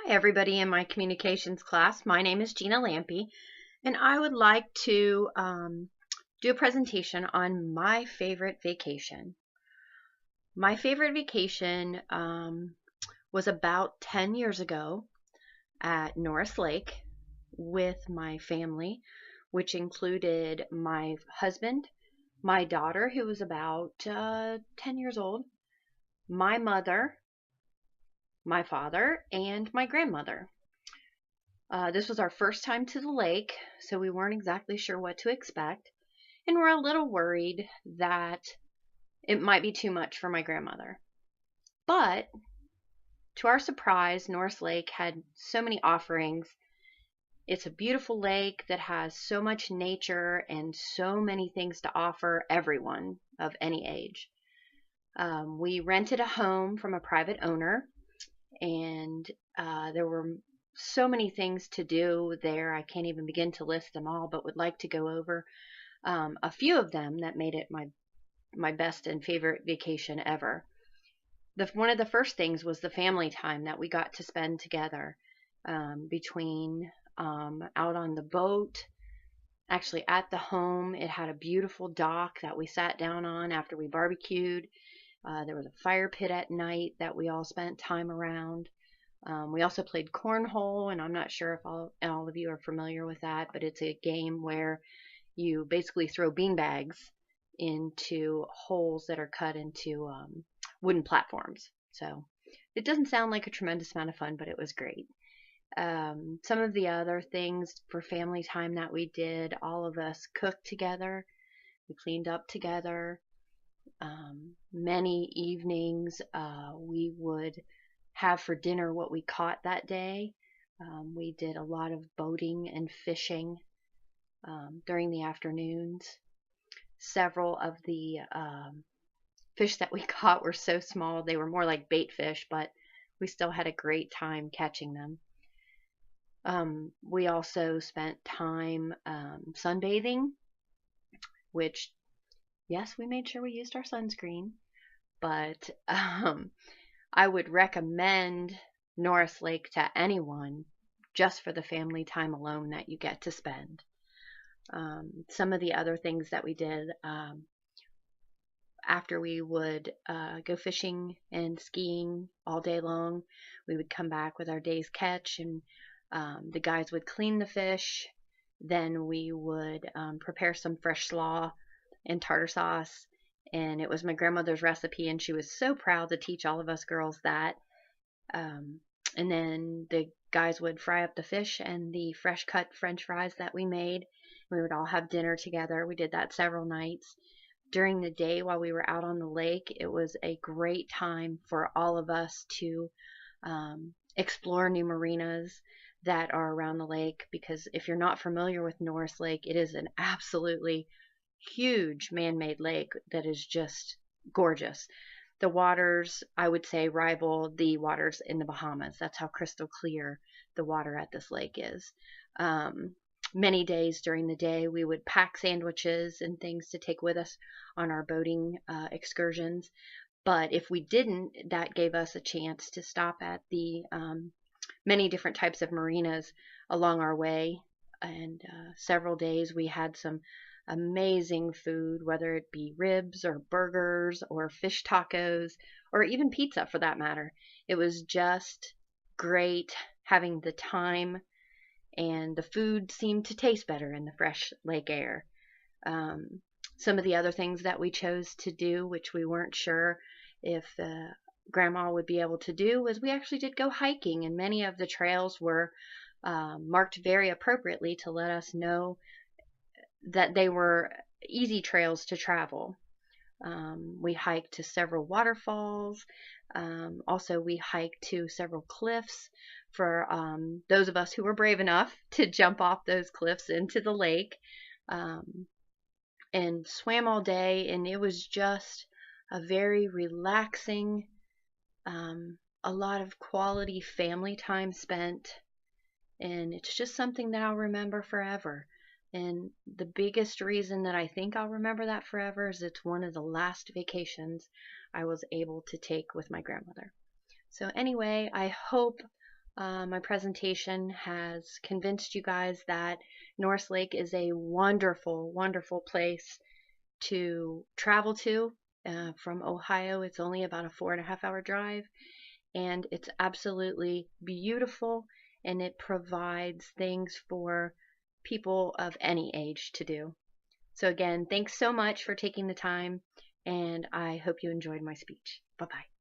Hi, everybody in my communications class. My name is Gina Lampy, and I would like to do a presentation on my favorite vacation. My favorite vacation was about 10 years ago at Norris Lake with my family, which included my husband, my daughter, who was about 10 years old, my mother, my father, and my grandmother. This was our first time to the lake, so we weren't exactly sure what to expect, and we're a little worried that it might be too much for my grandmother. But to our surprise, Norris Lake had so many offerings. It's a beautiful lake that has so much nature and so many things to offer everyone of any age. We rented a home from a private owner, and there were so many things to do there. I can't even begin to list them all, but would like to go over a few of them that made it my best and favorite vacation ever. One of the first things was the family time that we got to spend together, between out on the boat, actually at the home. It had a beautiful dock that we sat down on after we barbecued. There was a fire pit at night that we all spent time around. We also played cornhole, and I'm not sure if all of you are familiar with that, but it's a game where you basically throw beanbags into holes that are cut into wooden platforms. So it doesn't sound like a tremendous amount of fun, but it was great. Some of the other things for family time that we did, all of us cooked together. We cleaned up together. Many evenings we would have for dinner what we caught that day. We did a lot of boating and fishing during the afternoons. Several of the fish that we caught were so small, they were more like bait fish, but we still had a great time catching them. We also spent time sunbathing, which, yes, we made sure we used our sunscreen, but I would recommend Norris Lake to anyone just for the family time alone that you get to spend. Some of the other things that we did, after we would go fishing and skiing all day long, we would come back with our day's catch, and the guys would clean the fish. Then we would prepare some fresh slaw and tartar sauce, and it was my grandmother's recipe, and she was so proud to teach all of us girls that. And then the guys would fry up the fish and the fresh cut French fries that we made. We would all have dinner together. We did that several nights. During the day while we were out on the lake, it was a great time for all of us to explore new marinas that are around the lake, because if you're not familiar with Norris Lake, it is an absolutely huge man-made lake that is just gorgeous. The waters, I would say, rival the waters in the Bahamas. That's how crystal clear the water at this lake is. Many days during the day, we would pack sandwiches and things to take with us on our boating excursions. But if we didn't, that gave us a chance to stop at the many different types of marinas along our way. And several days we had some amazing food, whether it be ribs or burgers or fish tacos or even pizza for that matter. It was just great having the time, and the food seemed to taste better in the fresh lake air. Some of the other things that we chose to do, which we weren't sure if Grandma would be able to do, was we actually did go hiking, and many of the trails were marked very appropriately to let us know that they were easy trails to travel. We hiked to several waterfalls. Also, we hiked to several cliffs for those of us who were brave enough to jump off those cliffs into the lake, and swam all day. And it was just a very relaxing, a lot of quality family time spent. And it's just something that I'll remember forever. And the biggest reason that I think I'll remember that forever is it's one of the last vacations I was able to take with my grandmother. So anyway, I hope my presentation has convinced you guys that North Lake is a wonderful, wonderful place to travel to. From Ohio, it's only about a 4.5 hour drive, and it's absolutely beautiful, and it provides things for people of any age to do. So, again, thanks so much for taking the time, and I hope you enjoyed my speech. Bye bye.